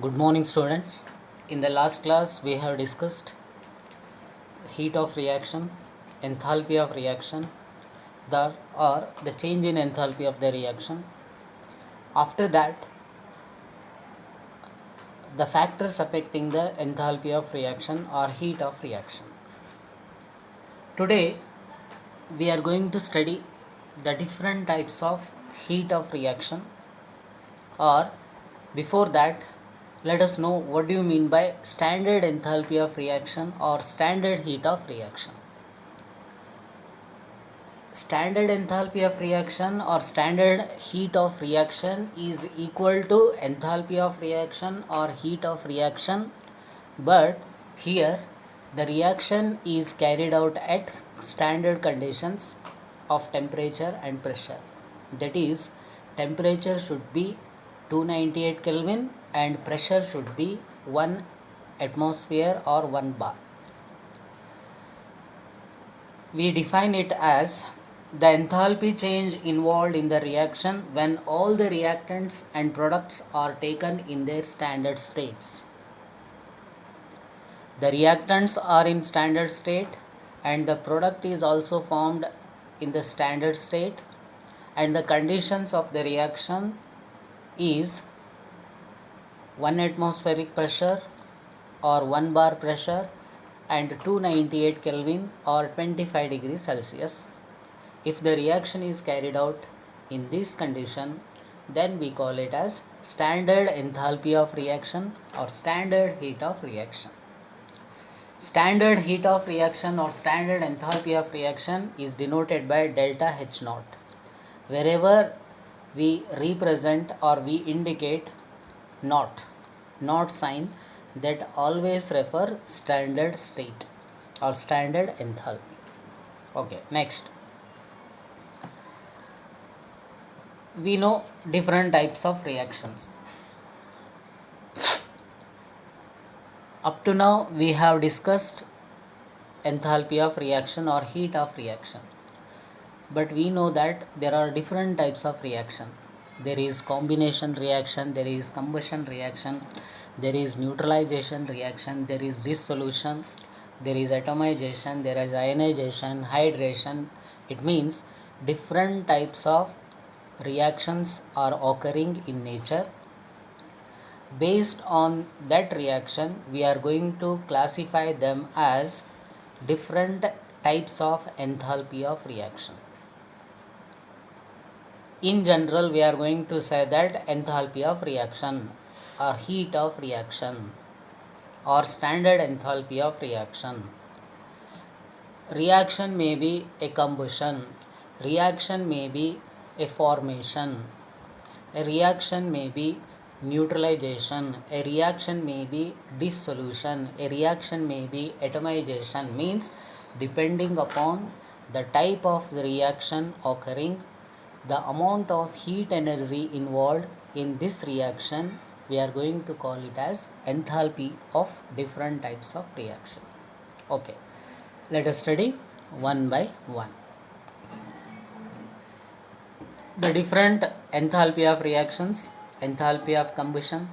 Good morning, students. In the last class, we have discussed heat of reaction, enthalpy of reaction, the change in enthalpy of the reaction. After that, the factors affecting the enthalpy of reaction or heat of reaction. Today, we are going to study the different types of heat of reaction, or before that, let us know what do you mean by standard enthalpy of reaction or standard heat of reaction. Standard enthalpy of reaction or standard heat of reaction is equal to enthalpy of reaction or heat of reaction, but here the reaction is carried out at standard conditions of temperature and pressure. That is, temperature should be 298 Kelvin and pressure should be 1 atmosphere or 1 bar. We define it as the enthalpy change involved in the reaction when all the reactants and products are taken in their standard states. The reactants are in standard state and the product is also formed in the standard state, and the conditions of the reaction is 1 atmospheric pressure or 1 bar pressure and 298 Kelvin or 25 degrees Celsius. If the reaction is carried out in this condition, then we call it as standard enthalpy of reaction or standard heat of reaction. Standard heat of reaction or standard enthalpy of reaction is denoted by delta H naught. Wherever we represent or we indicate naught sign, that always refer standard state or standard enthalpy. Okay, next. We know different types of reactions. Up to now, we have discussed enthalpy of reaction or heat of reaction. But we know that there are different types of reaction. There is combination reaction, there is combustion reaction, there is neutralization reaction, there is dissolution, there is atomization, there is ionization, hydration. It means different types of reactions are occurring in nature. Based on that reaction, we are going to classify them as different types of enthalpy of reaction. In general, we are going to say that enthalpy of reaction or heat of reaction or standard enthalpy of reaction. Reaction may be a combustion, reaction may be a formation, a reaction may be neutralization, a reaction may be dissolution, a reaction may be atomization. Means depending upon the type of the reaction occurring, the amount of heat energy involved in this reaction, we are going to call it as enthalpy of different types of reaction. Okay, let us study one by one. The different enthalpy of reactions: enthalpy of combustion,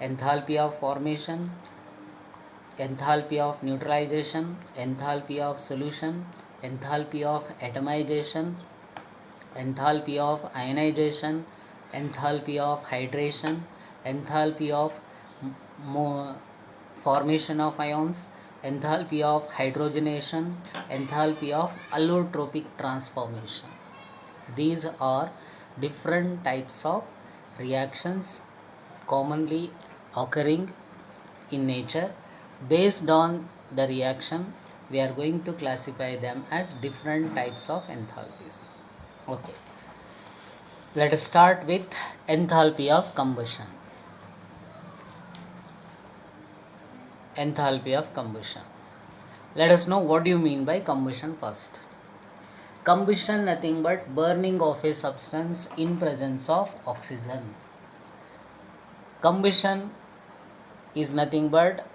enthalpy of formation, enthalpy of neutralization, enthalpy of solution, enthalpy of atomization, enthalpy of ionization, enthalpy of hydration, enthalpy of formation of ions, enthalpy of hydrogenation, enthalpy of allotropic transformation. These are different types of reactions commonly occurring in nature. Based on the reaction, we are going to classify them as different types of enthalpies. Okay, let us start with enthalpy of combustion. Enthalpy of combustion. Let us know what do you mean by combustion first. Combustion nothing but burning of a substance in presence of oxygen. Combustion is nothing but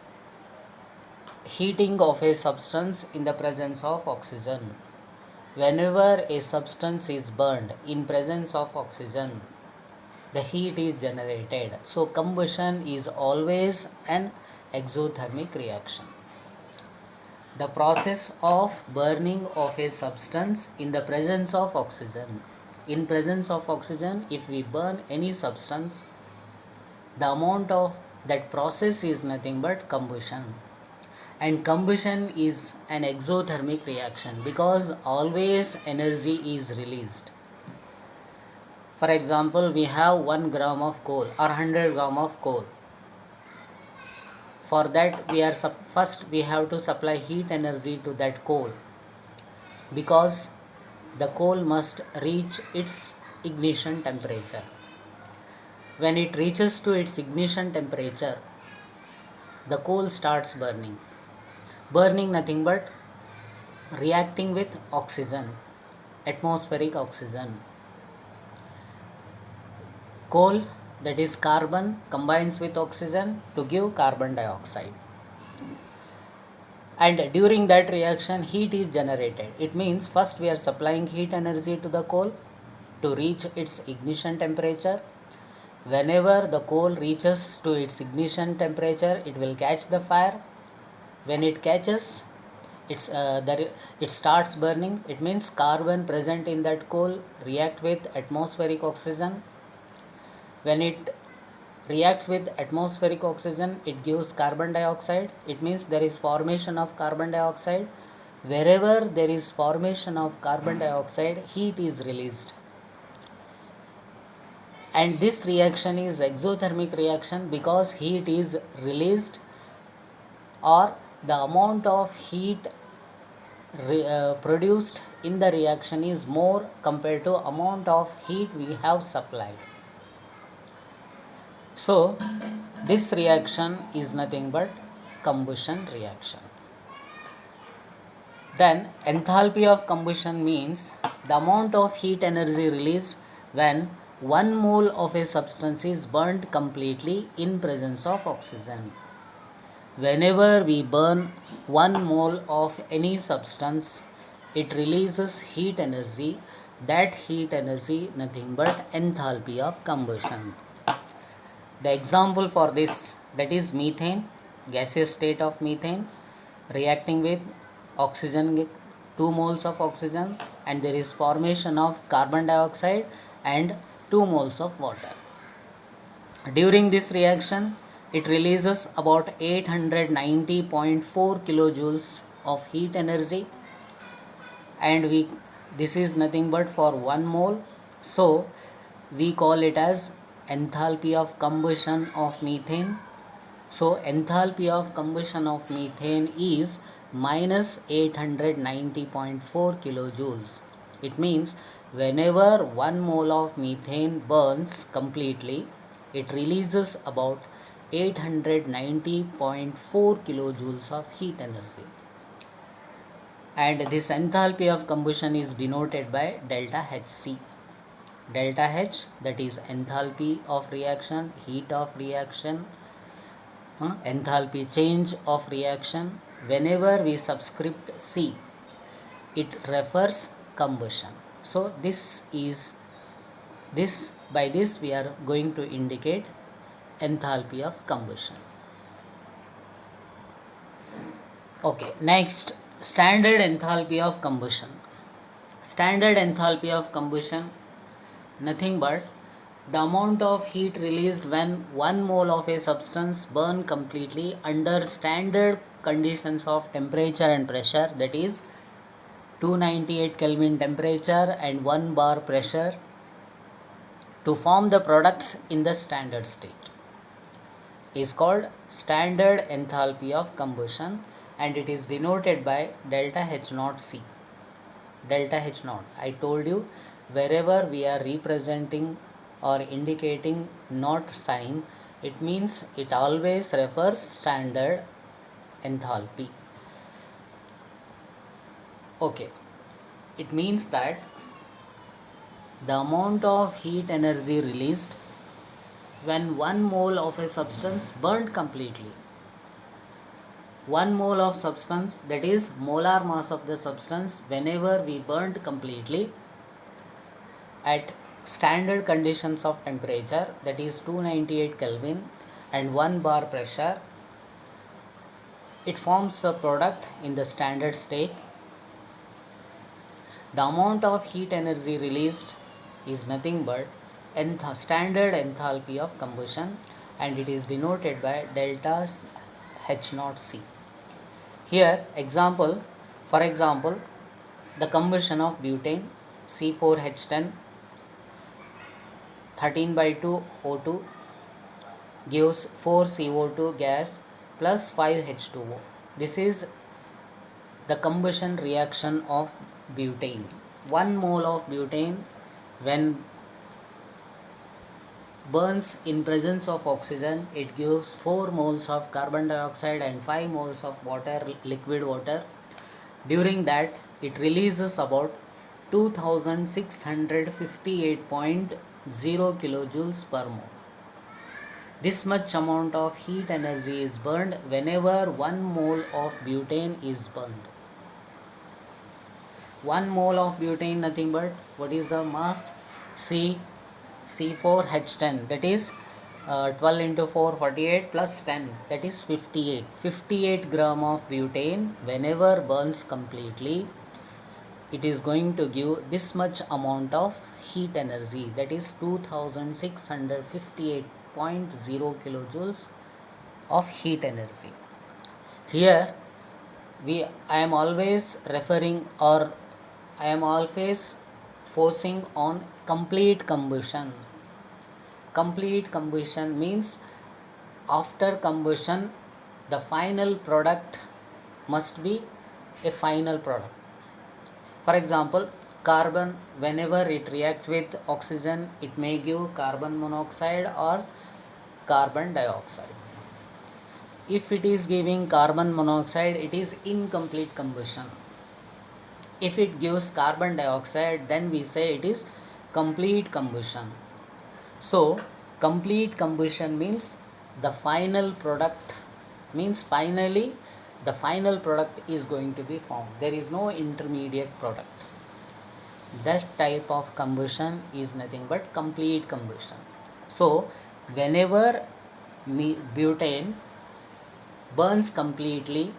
heating of a substance in the presence of oxygen. Whenever a substance is burned in presence of oxygen, the heat is generated. So combustion is always an exothermic reaction. The process of burning of a substance in the presence of oxygen. In presence of oxygen, if we burn any substance, the amount of that process is nothing but combustion. And combustion is an exothermic reaction because always energy is released. For example, we have 1 gram of coal or 100 gram of coal. For that, first we have to supply heat energy to that coal, because the coal must reach its ignition temperature. When it reaches to its ignition temperature, the coal starts burning. Burning nothing but reacting with oxygen, atmospheric oxygen. Coal, that is carbon, combines with oxygen to give carbon dioxide. And during that reaction, heat is generated. It means first we are supplying heat energy to the coal to reach its ignition temperature. Whenever the coal reaches to its ignition temperature, it will catch the fire. When it catches, it starts burning. It means carbon present in that coal react with atmospheric oxygen. When it reacts with atmospheric oxygen, it gives carbon dioxide. It means there is formation of carbon dioxide. Wherever there is formation of carbon dioxide, heat is released. And this reaction is exothermic reaction because heat is released, or the amount of heat produced in the reaction is more compared to amount of heat we have supplied. So this reaction is nothing but combustion reaction. Then enthalpy of combustion means the amount of heat energy released when 1 mole of a substance is burnt completely in presence of oxygen. Whenever we burn 1 mole of any substance, it releases heat energy. That heat energy nothing but enthalpy of combustion. The example for this, that is methane, gaseous state of methane reacting with oxygen, 2 moles of oxygen, and there is formation of carbon dioxide and 2 moles of water. During this reaction, it releases about 890.4 kilojoules of heat energy, and this is nothing but for 1 mole. So we call it as enthalpy of combustion of methane. So enthalpy of combustion of methane is minus 890.4 kilojoules. It means whenever 1 mole of methane burns completely, it releases about 890.4 kilojoules of heat energy. And this enthalpy of combustion is denoted by delta Hc. Delta H, that is enthalpy of reaction, heat of reaction, enthalpy change of reaction. Whenever we subscript C, it refers combustion. So by this we are going to indicate enthalpy of combustion. Okay, next, standard enthalpy of combustion. Standard enthalpy of combustion, nothing but the amount of heat released when 1 mole of a substance burn completely under standard conditions of temperature and pressure, that is 298 Kelvin temperature and 1 bar pressure, to form the products in the standard state, is called standard enthalpy of combustion, and it is denoted by delta H naught C. Delta H naught, I told you, wherever we are representing or indicating naught sign, it means it always refers standard enthalpy. Okay, it means that the amount of heat energy released when 1 mole of a substance burnt completely. 1 mole of substance, that is molar mass of the substance, whenever we burnt completely at standard conditions of temperature, that is 298 Kelvin and 1 bar pressure, it forms a product in the standard state. The amount of heat energy released is nothing but standard enthalpy of combustion, and it is denoted by delta H naught C. Here for example, the combustion of butane C4H10 13/2 O2 gives 4 CO2 gas plus 5 H2O. This is the combustion reaction of butane. 1 mole of butane, when burns in presence of oxygen, it gives 4 moles of carbon dioxide and 5 moles of water, liquid water. During that, it releases about 2658.0 kilojoules per mole. This much amount of heat energy is burned whenever 1 mole of butane is burned. 1 mole of butane, nothing but, what is the mass? C4H10, that is 12 into 4 48 plus 10, that is 58 gram of butane. Whenever burns completely, it is going to give this much amount of heat energy, that is 2658.0 kilojoules of heat energy. Here I am always forcing on complete combustion. Complete combustion means after combustion the final product must be a final product. For example, carbon, whenever it reacts with oxygen, it may give carbon monoxide or carbon dioxide. If it is giving carbon monoxide, it is incomplete combustion. If it gives carbon dioxide, then we say it is complete combustion. So, complete combustion means the final product, means finally the final product is going to be formed. There is no intermediate product. That type of combustion is nothing but complete combustion. So, whenever butane burns completely,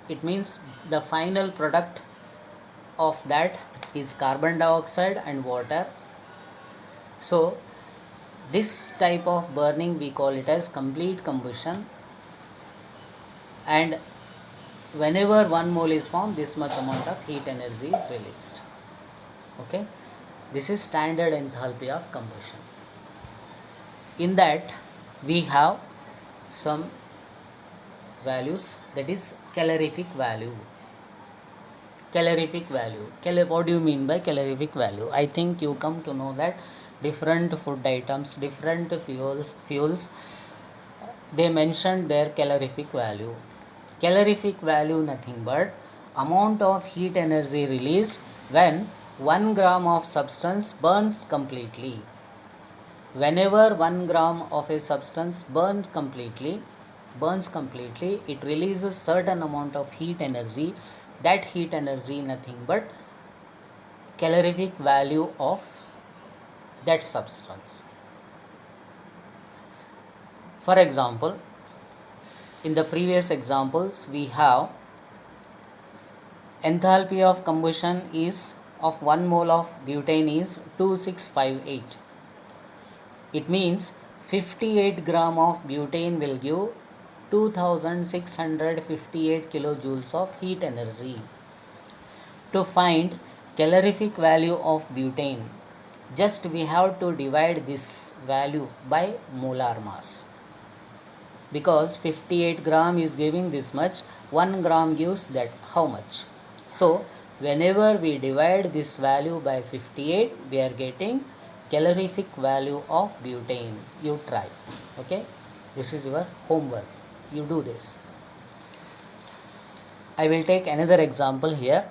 it means the final product of that is carbon dioxide and water. So this type of burning we call it as complete combustion, and whenever 1 mole is formed, this much amount of heat energy is released. Okay, this is standard enthalpy of combustion. In that we have some values, that is calorific value. What do you mean by calorific value? I think you come to know that different food items, different fuels, they mentioned their calorific value. Calorific value nothing but amount of heat energy released when 1 gram of substance burns completely. Whenever 1 gram of a substance burns completely, it releases certain amount of heat energy. That heat energy nothing but calorific value of that substance. For example, in the previous examples we have enthalpy of combustion is of 1 mole of butane is 2658. It means 58 gram of butane will give 2658 kilojoules of heat energy. To find calorific value of butane, just we have to divide this value by molar mass, because 58 gram is giving this much, 1 gram gives that how much. So whenever we divide this value by 58, we are getting calorific value of butane. You try. Okay, this is your homework. You do this. I will take another example here.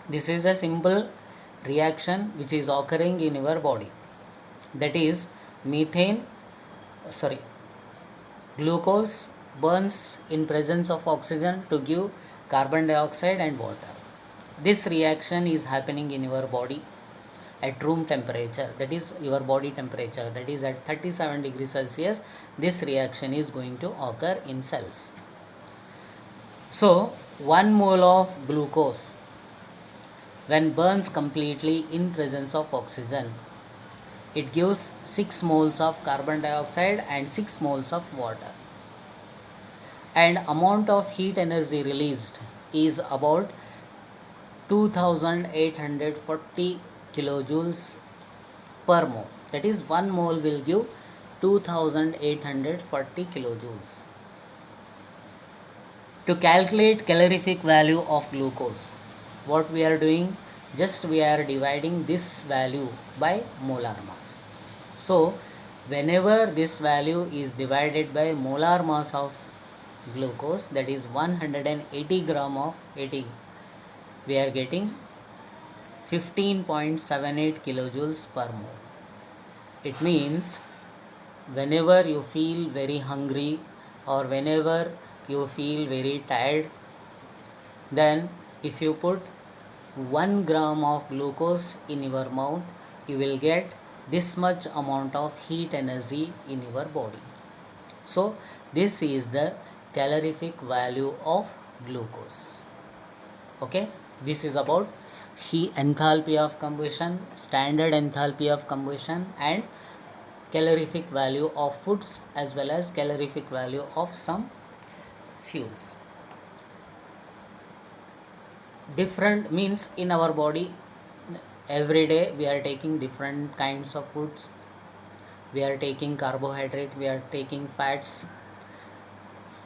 This is a simple reaction which is occurring in your body. That is glucose burns in presence of oxygen to give carbon dioxide and water. This reaction is happening in your body. at room temperature, that is your body temperature, that is at 37 degrees Celsius, this reaction is going to occur in cells. So 1 mole of glucose when burns completely in presence of oxygen, it gives 6 moles of carbon dioxide and 6 moles of water, and amount of heat energy released is about 2840 kilojoules per mole, that is 1 mole will give 2840 kilojoules. To calculate calorific value of glucose, what we are doing, just we are dividing this value by molar mass. So whenever this value is divided by molar mass of glucose, that is 180 gram of 80, we are getting 15.78 kilojoules per mole. It means whenever you feel very hungry or whenever you feel very tired, then if you put 1 gram of glucose in your mouth, you will get this much amount of heat energy in your body. So this is the calorific value of glucose. Okay, this is about heat enthalpy of combustion, standard enthalpy of combustion, and calorific value of foods as well as calorific value of some fuels. Different means in our body, every day we are taking different kinds of foods. We are taking carbohydrate, we are taking fats.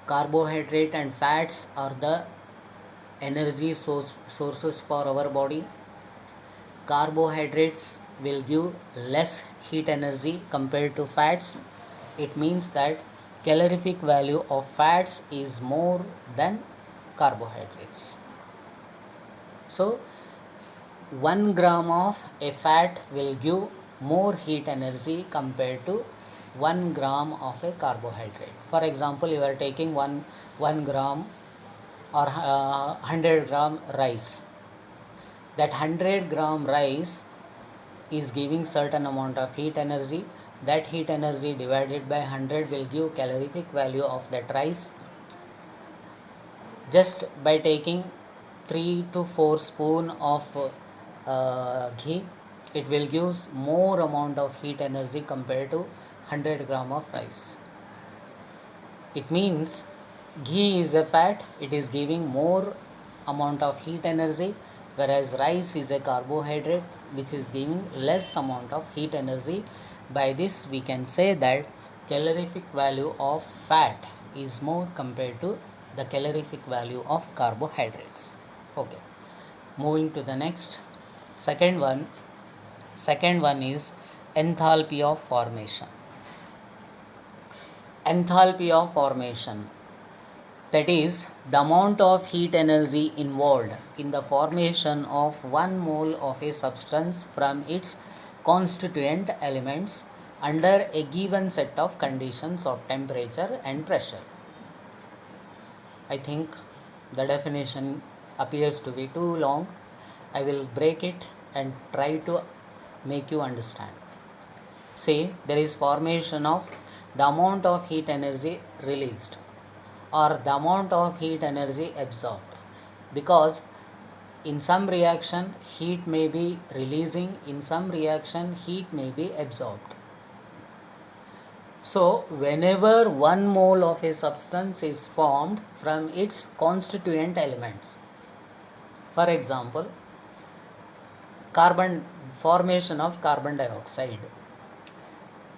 Carbohydrate and fats are the energy sources for our body. Carbohydrates will give less heat energy compared to fats. It means that calorific value of fats is more than carbohydrates. So 1 gram of a fat will give more heat energy compared to 1 gram of a carbohydrate. For example, you are taking 1 gram or 100 gram rice. That 100 gram rice is giving certain amount of heat energy. That heat energy divided by 100 will give calorific value of that rice. Just by taking 3 to 4 spoon of ghee, it will give more amount of heat energy compared to 100 gram of rice. It means ghee is a fat, it is giving more amount of heat energy, whereas rice is a carbohydrate which is giving less amount of heat energy. By this we can say that calorific value of fat is more compared to the calorific value of carbohydrates. Okay, moving to the next, second one is enthalpy of formation. Enthalpy of formation, that is the amount of heat energy involved in the formation of 1 mole of a substance from its constituent elements under a given set of conditions of temperature and pressure. I think the definition appears to be too long. I will break it and try to make you understand. Say there is formation of the amount of heat energy released or the amount of heat energy absorbed, because in some reaction heat may be releasing, in some reaction heat may be absorbed. So whenever 1 mole of a substance is formed from its constituent elements, for example formation of carbon dioxide.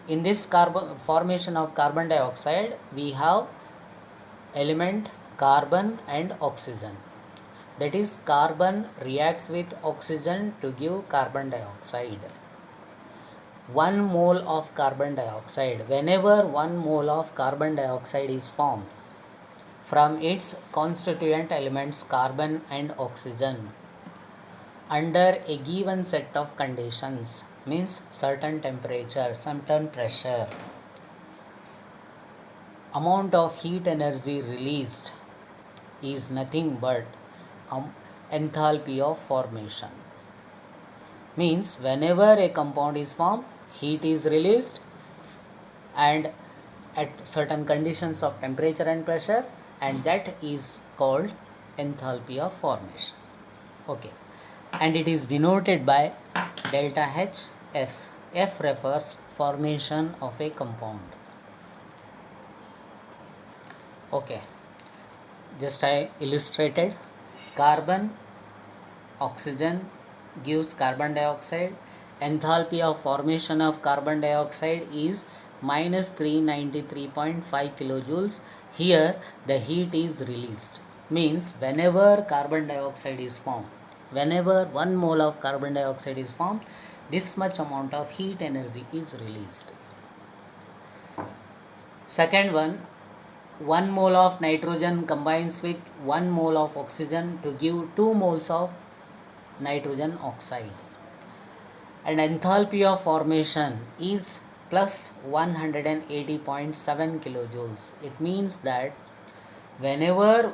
In this formation of carbon dioxide, we have element carbon and oxygen. That is, carbon reacts with oxygen to give carbon dioxide. 1 mole of carbon dioxide, whenever 1 mole of carbon dioxide is formed from its constituent elements carbon and oxygen under a given set of conditions, means certain temperature, certain pressure, amount of heat energy released is nothing but enthalpy of formation. Means whenever a compound is formed, heat is released, and at certain conditions of temperature and pressure, and that is called enthalpy of formation. Okay, and it is denoted by delta H F. F refers formation of a compound. Okay, just I illustrated. Carbon, oxygen gives carbon dioxide. Enthalpy of formation of carbon dioxide is minus 393.5 kilojoules. Here the heat is released. Means whenever carbon dioxide is formed, whenever 1 mole of carbon dioxide is formed, this much amount of heat energy is released. Second one, 1 mole of nitrogen combines with 1 mole of oxygen to give 2 moles of nitrogen oxide, and enthalpy of formation is plus 180.7 kilojoules. It means that whenever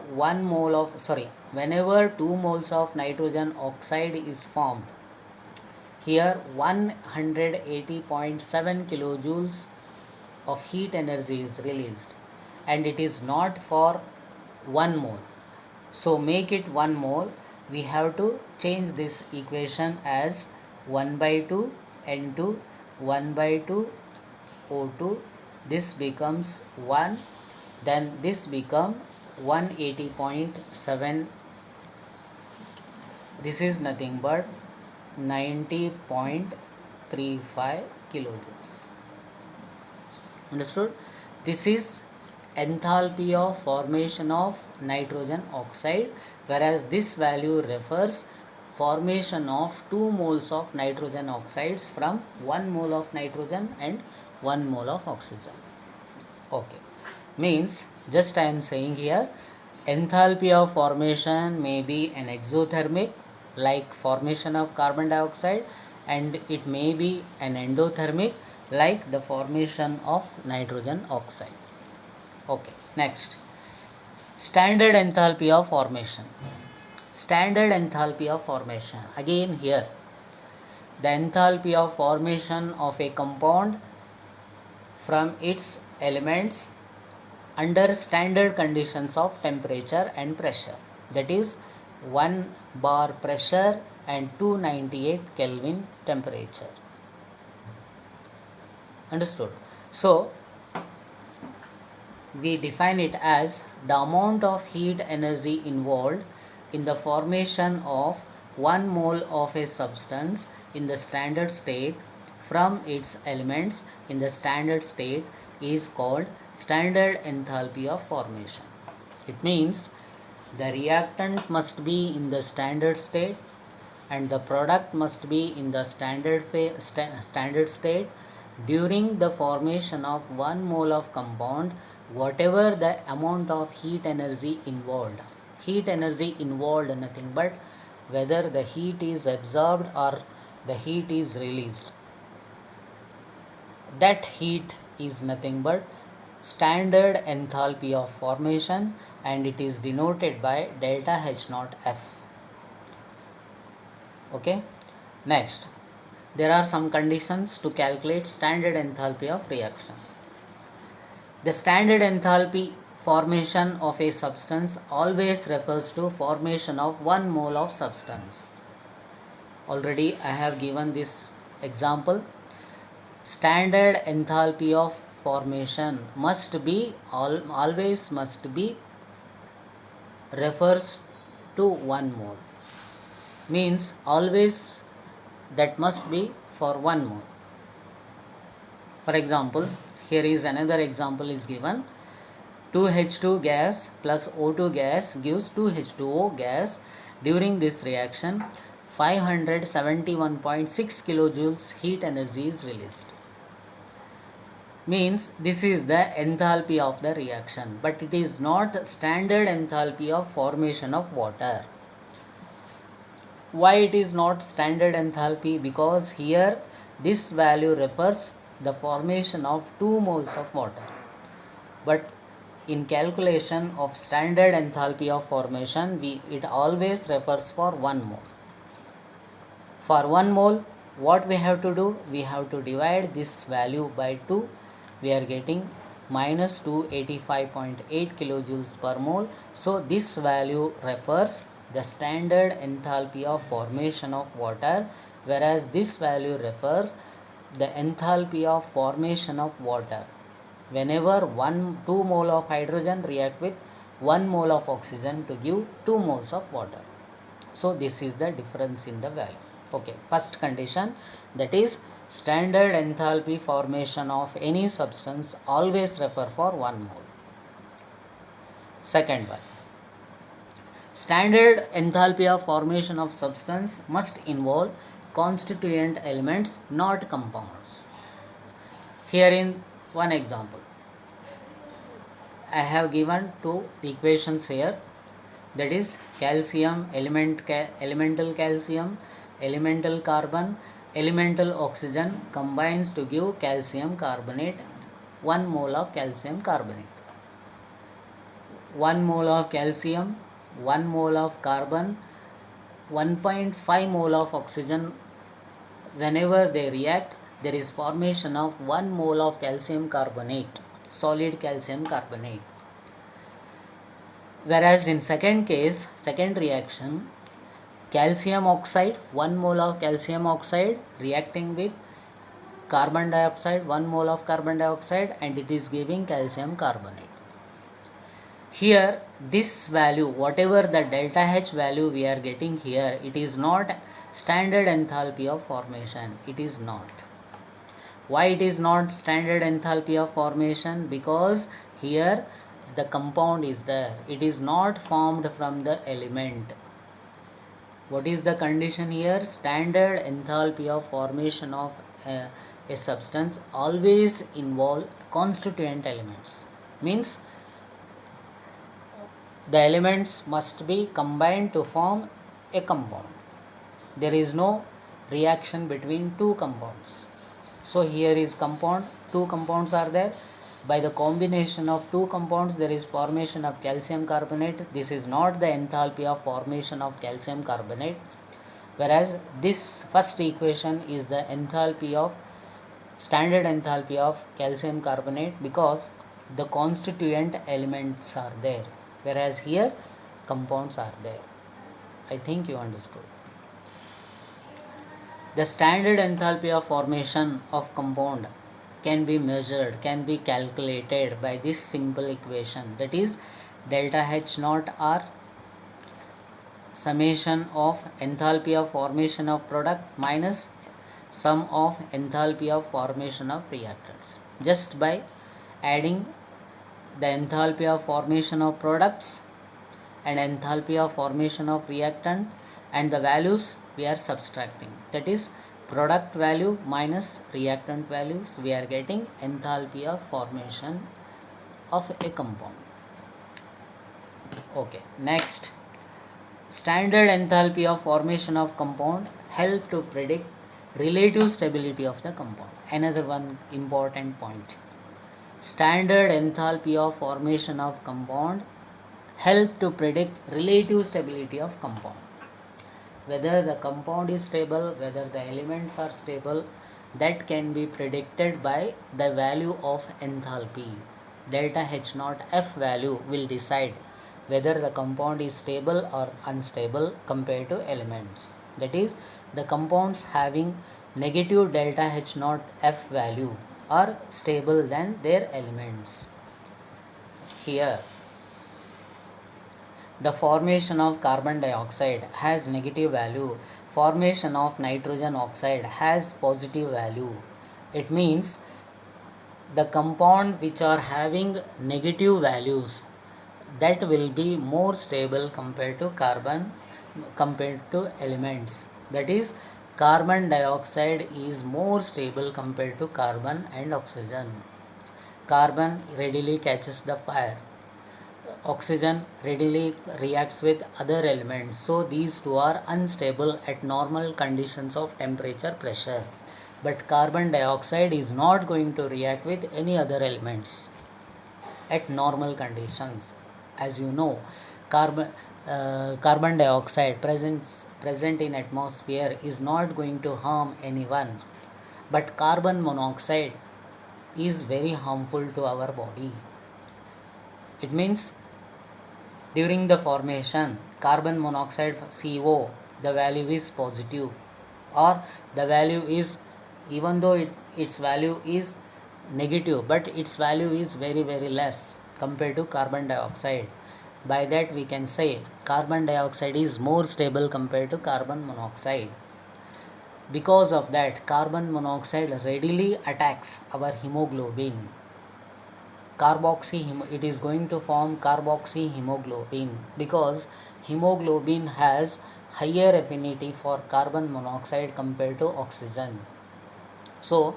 2 moles of nitrogen oxide is formed, here 180.7 kilojoules of heat energy is released, and it is not for 1 mole. So make it 1 mole. We have to change this equation as 1 by 2 N2, 1 by 2 O2. This becomes 1. Then this become 180.7. This is nothing but 90.35 kilojoules. Understood? This is enthalpy of formation of nitrogen oxide, whereas this value refers formation of 2 moles of nitrogen oxides from 1 mole of nitrogen and 1 mole of oxygen. Okay, means just I am saying here, enthalpy of formation may be an exothermic like formation of carbon dioxide, and it may be an endothermic like the formation of nitrogen oxide. Okay, next, standard enthalpy of formation. Standard enthalpy of formation, again here the enthalpy of formation of a compound from its elements under standard conditions of temperature and pressure, that is 1 bar pressure and 298 Kelvin temperature. Understood? So we define it as the amount of heat energy involved in the formation of 1 mole of a substance in the standard state from its elements in the standard state is called standard enthalpy of formation. It means the reactant must be in the standard state and the product must be in the standard state during the formation of 1 mole of compound, whatever the amount of heat energy involved. Heat energy involved nothing but whether the heat is absorbed or the heat is released. That heat is nothing but standard enthalpy of formation, and it is denoted by delta H naught F. Okay, next, there are some conditions to calculate standard enthalpy of reaction. The standard enthalpy formation of a substance always refers to formation of 1 mole of substance. Already I have given this example. Standard enthalpy of formation always must be refers to 1 mole. Means always that must be for 1 mole. For example, here is another example is given. 2H2 gas plus O2 gas gives 2H2O gas. During this reaction, 571.6 kilojoules heat energy is released. Means this is the enthalpy of the reaction, but it is not standard enthalpy of formation of water. Why it is not standard enthalpy? Because here this value refers the formation of 2 moles of water, but in calculation of standard enthalpy of formation it always refers for 1 mole. For 1 mole what we have to do? We have to divide this value by 2. We are getting minus 285.8 kilojoules per mole. So this value refers the standard enthalpy of formation of water, whereas this value refers the enthalpy of formation of water whenever 2 mole of hydrogen react with 1 mole of oxygen to give 2 moles of water. So this is the difference in the value. Okay, first condition, that is standard enthalpy formation of any substance always refer for 1 mole. Second one, standard enthalpy of formation of substance must involve constituent elements, not compounds. Here in one example, I have given two equations here, that is calcium, elemental calcium, elemental carbon, elemental oxygen combines to give calcium carbonate, 1 mole of calcium carbonate. 1 mole of calcium, 1 mole of carbon, 1.5 mole of oxygen, whenever they react, there is formation of 1 mole of calcium carbonate, solid calcium carbonate. Whereas in second case, second reaction, calcium oxide, 1 mole of calcium oxide reacting with carbon dioxide, 1 mole of carbon dioxide, and it is giving calcium carbonate. Here this value, whatever the delta H value we are getting here, it is not standard enthalpy of formation. It is not. Why it is not standard enthalpy of formation? Because here the compound is there. It is not formed from the element. What is the condition here? Standard enthalpy of formation of a substance always involve constituent elements. Means the elements must be combined to form a compound. There is no reaction between two compounds. So here is compound, two compounds are there. By the combination of two compounds, there is formation of calcium carbonate. This is not the enthalpy of formation of calcium carbonate, whereas this first equation is the enthalpy of standard enthalpy of calcium carbonate, because the constituent elements are there, whereas here compounds are there. I think you understood. The standard enthalpy of formation of compound can be measured, can be calculated by this simple equation, that is delta H naught R summation of enthalpy of formation of product minus sum of enthalpy of formation of reactants. Just by adding the enthalpy of formation of products and enthalpy of formation of reactant, and the values we are subtracting, that is product value minus reactant values, we are getting enthalpy of formation of a compound. Okay, next, standard enthalpy of formation of compound help to predict relative stability of the compound. Another one important point, standard enthalpy of formation of compound help to predict relative stability of compound. Whether the compound is stable, whether the elements are stable, that can be predicted by the value of enthalpy. Delta H naught F value will decide whether the compound is stable or unstable compared to elements. That is, the compounds having negative delta H naught F value are stable than their elements. Here, the formation of carbon dioxide has negative value, formation of nitrogen oxide has positive value. It means the compound which are having negative values, that will be more stable compared to carbon, compared to elements. That is, carbon dioxide is more stable compared to carbon and oxygen. Carbon readily catches the fire, oxygen readily reacts with other elements, so these two are unstable at normal conditions of temperature, pressure. But carbon dioxide is not going to react with any other elements at normal conditions. As you know, carbon dioxide present in atmosphere is not going to harm anyone, but carbon monoxide is very harmful to our body. It means during the formation, carbon monoxide CO, the value is positive, or the value is, even though its value is negative, but its value is very very less compared to carbon dioxide. By that we can say carbon dioxide is more stable compared to carbon monoxide. Because of that, carbon monoxide readily attacks our hemoglobin. It is going to form carboxyhemoglobin, because hemoglobin has higher affinity for carbon monoxide compared to oxygen. So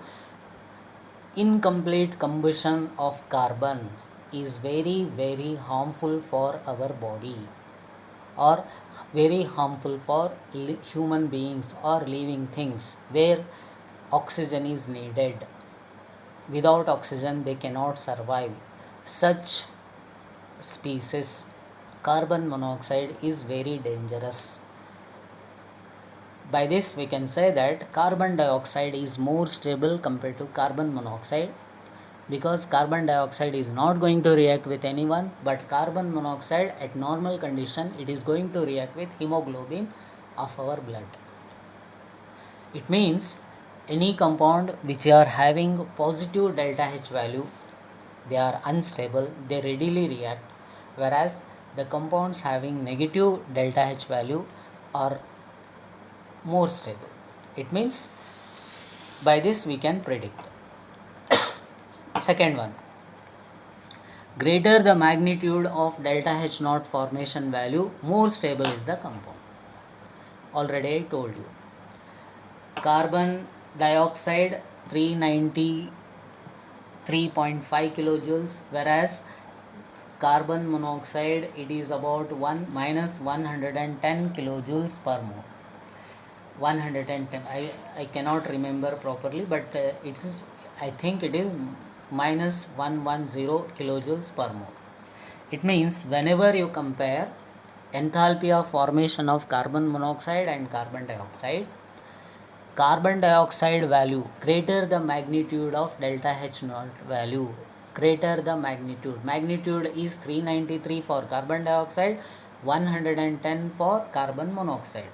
incomplete combustion of carbon is very very harmful for our body, or very harmful for human beings or living things where oxygen is needed. Without oxygen they cannot survive. Such species, carbon monoxide is very dangerous. By this we can say that carbon dioxide is more stable compared to carbon monoxide, because carbon dioxide is not going to react with anyone, but carbon monoxide at normal condition it is going to react with hemoglobin of our blood. It means any compound which are having positive delta H value, they are unstable, they readily react, whereas the compounds having negative delta H value are more stable. It means by this we can predict. Second one, greater the magnitude of delta H naught formation value, more stable is the compound. Already I told you. Carbon dioxide 393.5 kilojoules, whereas carbon monoxide it is about 110 kilojoules per mole. 110, I cannot remember properly, but it is, I think it is minus 110 kilojoules per mole. It means whenever you compare enthalpy of formation of carbon monoxide and carbon dioxide value greater the magnitude of delta H naught value, greater the magnitude is 393 for carbon dioxide, 110 for carbon monoxide.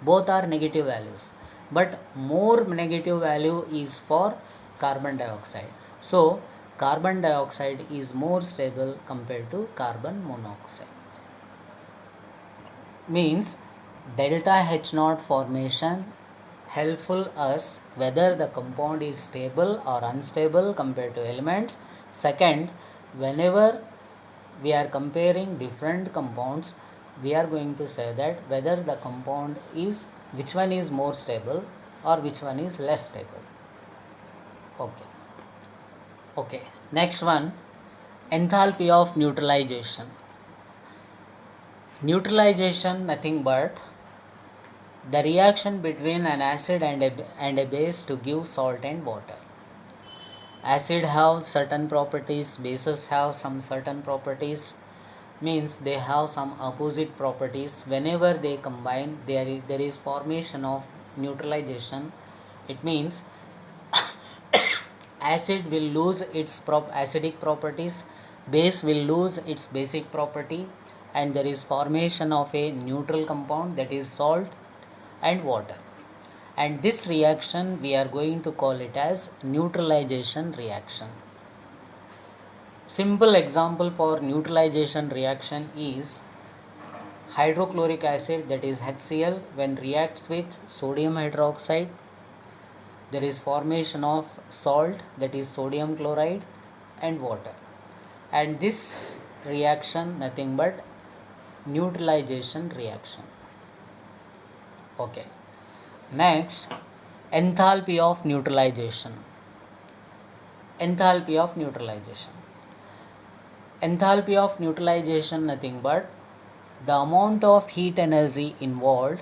Both are negative values, but more negative value is for carbon dioxide. So carbon dioxide is more stable compared to carbon monoxide. Means delta H naught formation helpful us whether the compound is stable or unstable compared to elements. Second, whenever we are comparing different compounds, we are going to say that whether the compound is, which one is more stable or which one is less stable. Okay, next one, enthalpy of neutralization. Neutralization nothing but the reaction between an acid and a base to give salt and water. Acid have certain properties, bases have some certain properties, means they have some opposite properties. Whenever they combine, there is formation of neutralization. It means acid will lose its acidic properties, base will lose its basic property, and there is formation of a neutral compound, that is salt and water. And this reaction we are going to call it as neutralization reaction. Simple example for neutralization reaction is hydrochloric acid, that is HCl, when reacts with sodium hydroxide, there is formation of salt, that is sodium chloride, and water. And this reaction nothing but neutralization reaction. Okay. Next, enthalpy of neutralization. Enthalpy of neutralization. Enthalpy of neutralization nothing but the amount of heat energy involved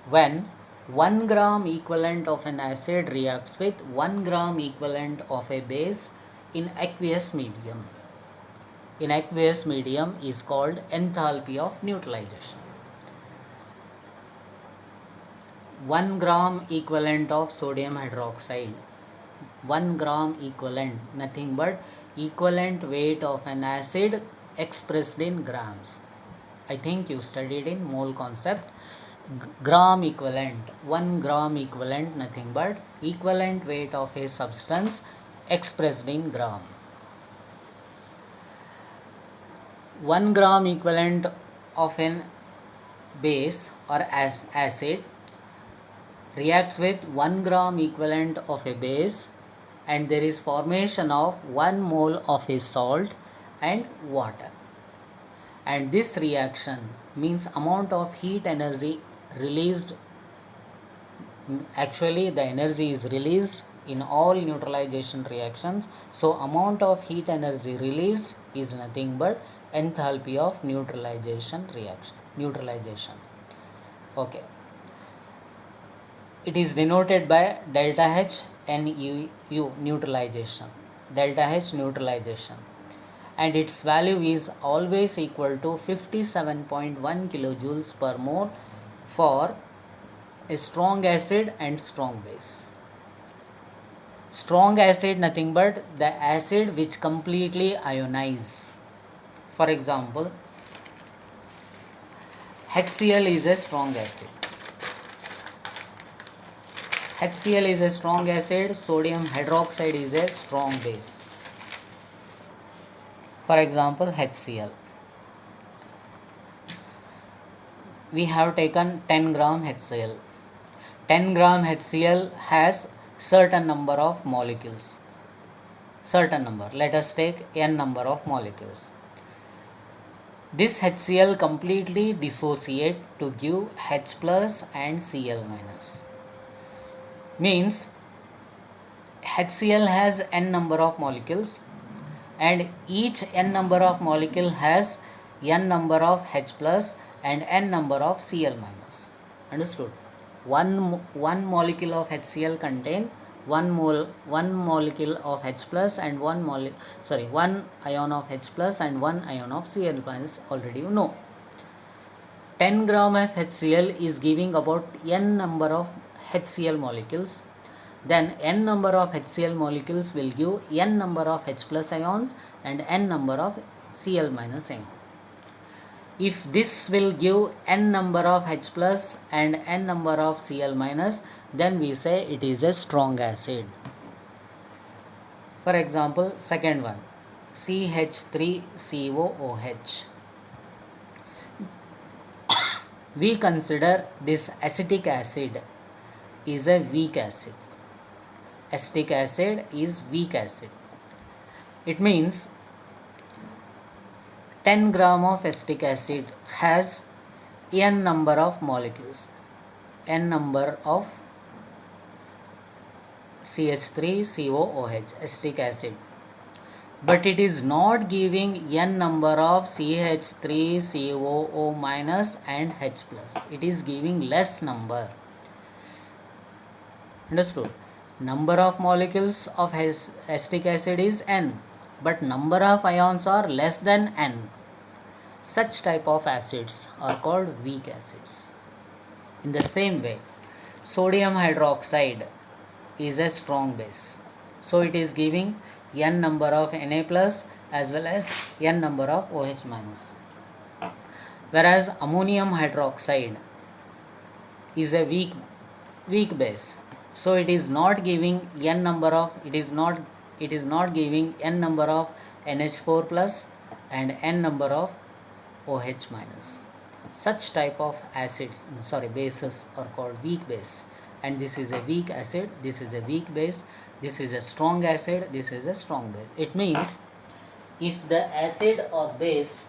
when 1 gram equivalent of an acid reacts with 1 gram equivalent of a base in aqueous medium. in aqueous medium is called enthalpy of neutralization. 1 gram equivalent of sodium hydroxide, 1 gram equivalent, nothing but equivalent weight of an acid expressed in grams. I think you studied in mole concept. Gram equivalent, 1 gram equivalent, nothing but equivalent weight of a substance expressed in gram. 1 gram equivalent of an base or acid reacts with 1 gram equivalent of a base, and there is formation of 1 mole of a salt and water. And this reaction means amount of heat energy released. Actually, the energy is released in all neutralization reactions. So amount of heat energy released is nothing but enthalpy of neutralization reaction. Okay. It is denoted by delta H NU neutralization. Delta H neutralization. And its value is always equal to 57.1 kilojoules per mole for a strong acid and strong base. Strong acid, nothing but the acid which completely ionize. For example, HCl is a strong acid. HCl is a strong acid, sodium hydroxide is a strong base. For example, HCl. We have taken 10 gram HCl. 10 gram HCl has certain number of molecules. Certain number. Let us take n number of molecules. This HCl completely dissociate to give H plus and Cl minus. Means HCl has n number of molecules, and each n number of molecule has n number of H plus and n number of Cl minus. Understood? One molecule of HCl contain one molecule of H plus and one ion of H plus and one ion of Cl minus. Already you know. 10 gram of HCl is giving about n number of HCl molecules. Then n number of HCl molecules will give n number of H plus ions and n number of Cl minus ions. If this will give n number of H plus and n number of Cl minus, then we say it is a strong acid. For example, second one, CH3COOH. We consider this acetic acid is a weak acid. Acetic acid is weak acid. It means 10 gram of acetic acid has n number of molecules, n number of CH3COOH, acetic acid, but it is not giving n number of CH3COO minus and H plus. It is giving less number. Understood? Number of molecules of acetic acid is n, but number of ions are less than n. Such type of acids are called weak acids. In the same way, sodium hydroxide is a strong base. So it is giving n number of Na plus as well as n number of OH minus. Whereas ammonium hydroxide is a weak base. So it is not giving n number of giving n number of NH4 plus and n number of OH minus. Such type of bases are called weak base. And this is a weak acid, this is a weak base, this is a strong acid, this is a strong base. It means if the acid or base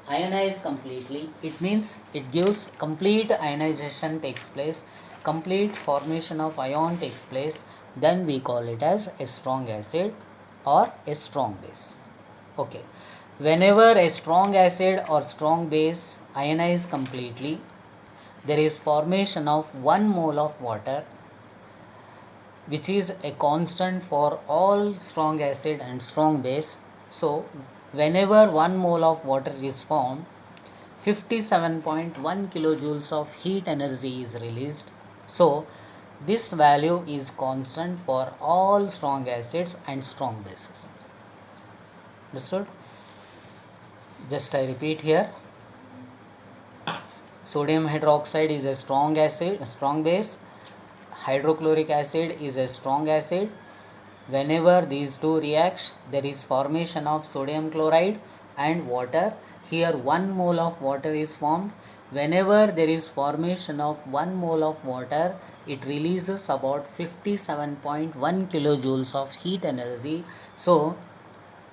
ionize completely, it means it gives complete ionization takes place, complete formation of ion takes place, then we call it as a strong acid or a strong base. Okay. Whenever a strong acid or strong base ionize completely, there is formation of 1 mole of water, which is a constant for all strong acid and strong base. So whenever 1 mole of water is formed, 57.1 kilojoules of heat energy is released. So this value is constant for all strong acids and strong bases. Understood? Just I repeat here. Sodium hydroxide is a strong acid, a strong base. Hydrochloric acid is a strong acid. Whenever these two react, there is formation of sodium chloride and water. Here 1 mole of water is formed. Whenever there is formation of 1 mole of water, it releases about 57.1 kilojoules of heat energy. So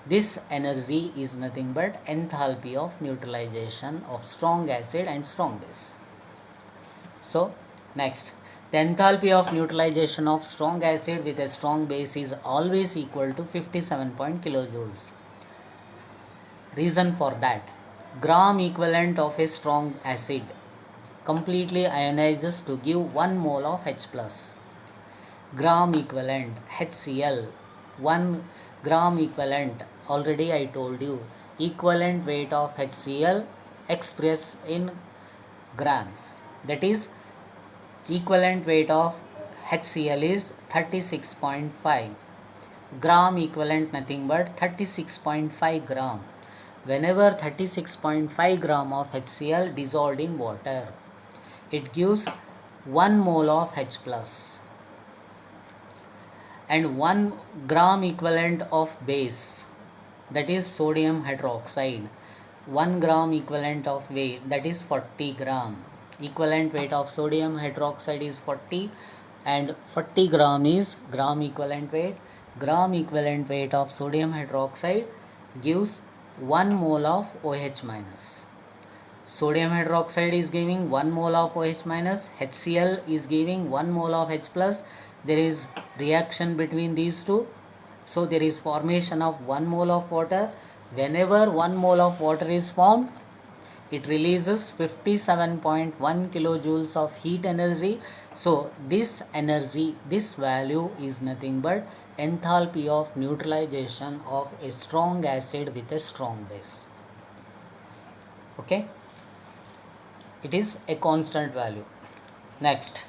this energy is nothing but enthalpy of neutralization of strong acid and strong base. So next, the enthalpy of neutralization of strong acid with a strong base is always equal to 57 kilojoules. Reason for that, gram equivalent of a strong acid completely ionizes to give 1 mole of H plus. Gram equivalent HCl, 1 gram equivalent, already I told you, equivalent weight of HCl expressed in grams, that is equivalent weight of HCl is 36.5 gram, equivalent nothing but 36.5 gram. Whenever 36.5 gram of HCl dissolved in water, it gives 1 mole of H plus, and 1 gram equivalent of base, that is sodium hydroxide, 1 gram equivalent of weight, that is 40 gram. Equivalent weight of sodium hydroxide is 40 and 40 gram is gram equivalent weight. Gram equivalent weight of sodium hydroxide gives 1 mole of OH minus. Sodium hydroxide is giving 1 mole of OH minus, HCl is giving 1 mole of H plus. There is reaction between these two, so there is formation of 1 mole of water. Whenever 1 mole of water is formed, it releases 57.1 kilojoules of heat energy. So this energy, this value is nothing but enthalpy of neutralization of a strong acid with a strong base. Okay, it is a constant value. Next,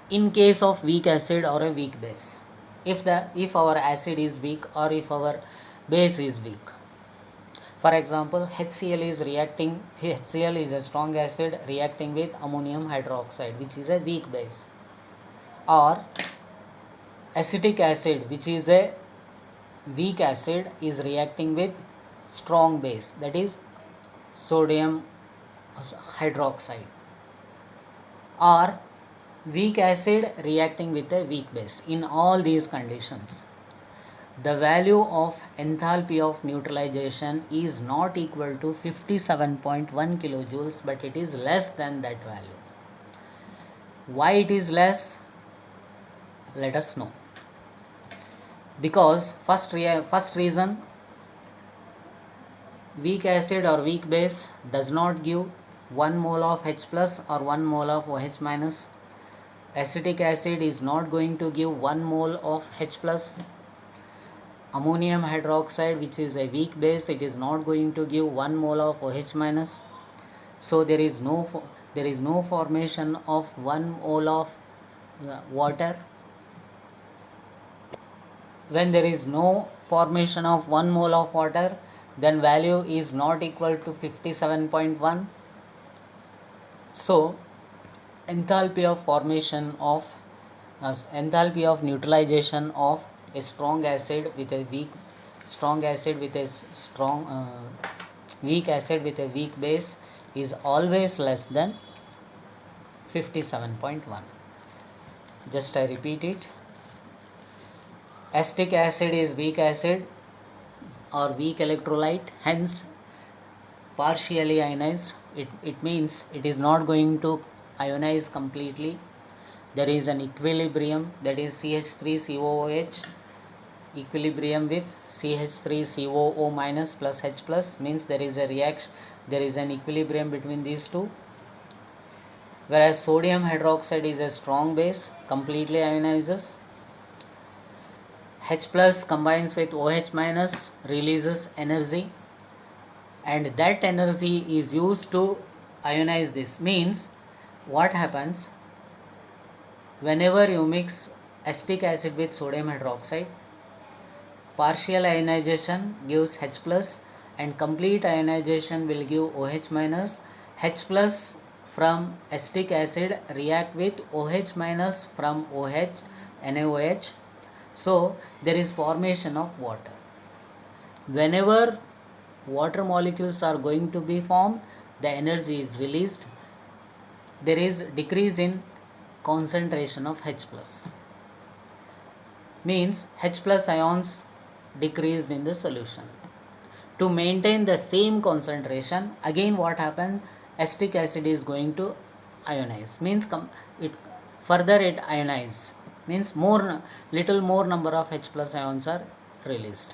in case of weak acid or a weak base, if our acid is weak or if our base is weak, for example, HCl is a strong acid reacting with ammonium hydroxide, which is a weak base, or acetic acid, which is a weak acid, is reacting with strong base, that is sodium hydroxide, or weak acid reacting with a weak base. In all these conditions, the value of enthalpy of neutralization is not equal to 57.1 kilojoules, but it is less than that value. Why it is less? Let us know. Because first reason, weak acid or weak base does not give 1 mole of H plus or 1 mole of OH minus. Acetic acid is not going to give 1 mole of H plus. Ammonium hydroxide, which is a weak base, it is not going to give 1 mole of OH minus. So there is no formation of 1 mole of water. When there is no formation of 1 mole of water, then value is not equal to 57.1. So enthalpy of formation of enthalpy of neutralization of a strong acid with a weak weak acid with a weak base is always less than 57.1. Just I repeat it. Acetic acid is weak acid or weak electrolyte, hence partially ionized. It means it is not going to ionize completely. There is an equilibrium, that is CH3COOH equilibrium with CH3COO minus plus H plus, means there is a reaction, there is an equilibrium between these two. Whereas sodium hydroxide is a strong base, completely ionizes. H plus combines with OH minus, releases energy, and that energy is used to ionize this. Means what happens whenever you mix acetic acid with sodium hydroxide, partial ionization gives H plus and complete ionization will give OH minus. H plus from acetic acid react with OH minus from OH, NaOH. So there is formation of water. Whenever water molecules are going to be formed, the energy is released. There is decrease in concentration of H plus. Means H plus ions decreased in the solution. To maintain the same concentration, again what happens, acetic acid is going to ionize. Means it ionize. Means little more number of H plus ions are released.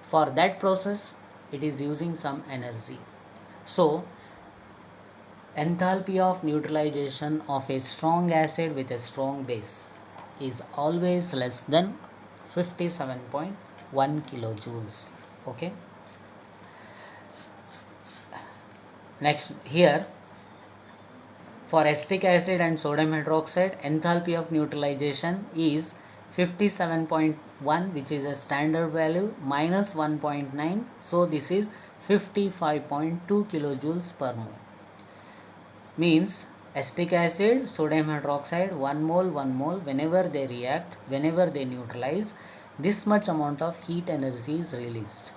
For that process, it is using some energy. So enthalpy of neutralization of a strong acid with a strong base is always less than 57.1 kilojoules. Okay. Next, here for acetic acid and sodium hydroxide, enthalpy of neutralization is 57.1, which is a standard value, minus 1.9. So this is 55.2 kilojoules per mole. Means acetic acid, sodium hydroxide, 1 mole, whenever they react, whenever they neutralize, this much amount of heat energy is released.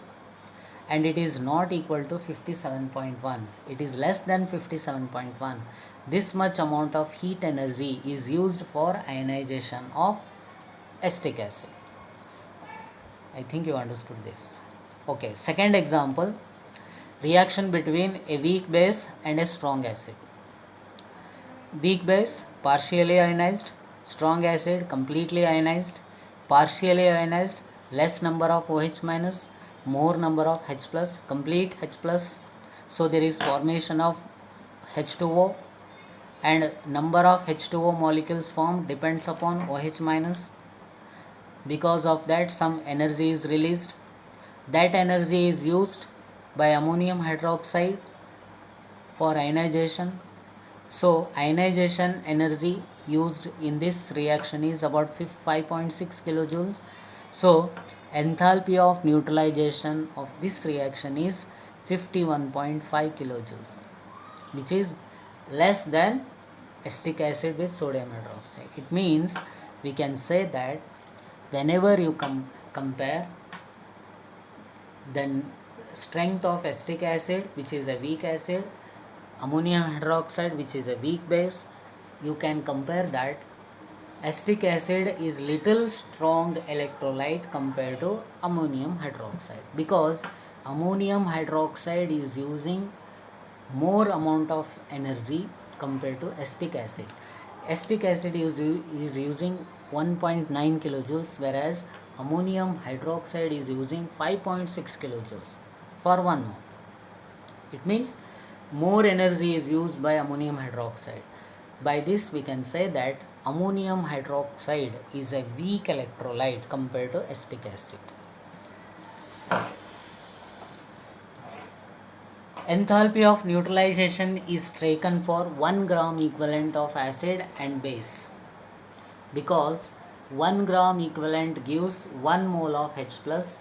And it is not equal to 57.1. It is less than 57.1. This much amount of heat energy is used for ionization of acetic acid. I think you understood this. Okay, second example, reaction between a weak base and a strong acid. Weak base partially ionized, strong acid completely ionized. Partially ionized, less number of OH minus, more number of H plus, complete H plus. So there is formation of H2O, and number of H2O molecules formed depends upon OH minus. Because of that, some energy is released. That energy is used by ammonium hydroxide for ionization. So ionization energy used in this reaction is about 5.6 kilojoules. So enthalpy of neutralization of this reaction is 51.5 kilojoules, which is less than acetic acid with sodium hydroxide. It means we can say that whenever you compare the strength of acetic acid, which is a weak acid, ammonium hydroxide, which is a weak base, you can compare that acetic acid is little strong electrolyte compared to ammonium hydroxide, because ammonium hydroxide is using more amount of energy compared to acetic acid. Acetic acid is using 1.9 kilojoules, whereas ammonium hydroxide is using 5.6 kilojoules for 1 mole. It means more energy is used by ammonium hydroxide. By this we can say that ammonium hydroxide is a weak electrolyte compared to acetic acid. Enthalpy of neutralization is taken for 1 gram equivalent of acid and base, because 1 gram equivalent gives 1 mole of H plus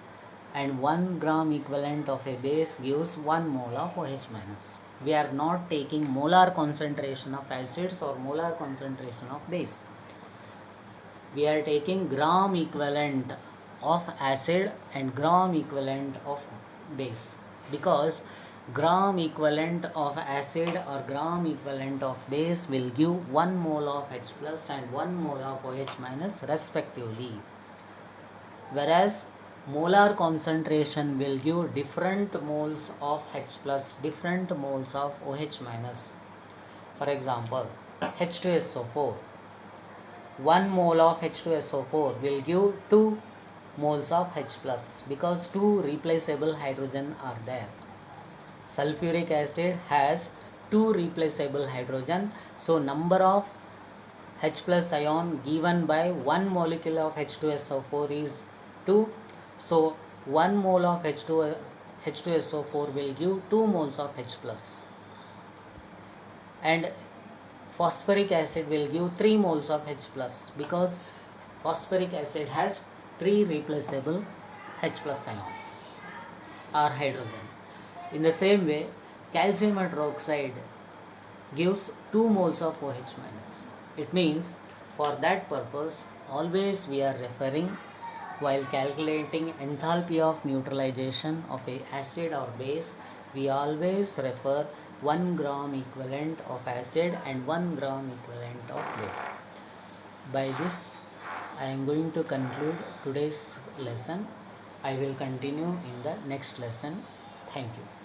and 1 gram equivalent of a base gives 1 mole of OH minus. We are not taking molar concentration of acids or molar concentration of base. We are taking gram equivalent of acid and gram equivalent of base, because gram equivalent of acid or gram equivalent of base will give 1 mole of H plus and 1 mole of OH minus respectively, whereas molar concentration will give different moles of H plus, different moles of OH minus. For example, H2SO4, 1 mole of H2SO4 will give 2 moles of H plus, because 2 replaceable hydrogen are there. Sulfuric acid has 2 replaceable hydrogen, so number of H plus ion given by 1 molecule of H2SO4 is 2. So 1 mole of H2SO4 will give 2 moles of H plus, and phosphoric acid will give 3 moles of H plus, because phosphoric acid has 3 replaceable H plus ions or hydrogen. In the same way, calcium hydroxide gives 2 moles of OH minus. It means for that purpose always we are referring, while calculating enthalpy of neutralization of a acid or base, we always refer 1 gram equivalent of acid and 1 gram equivalent of base. By this I am going to conclude today's lesson. I will continue in the next lesson. Thank you.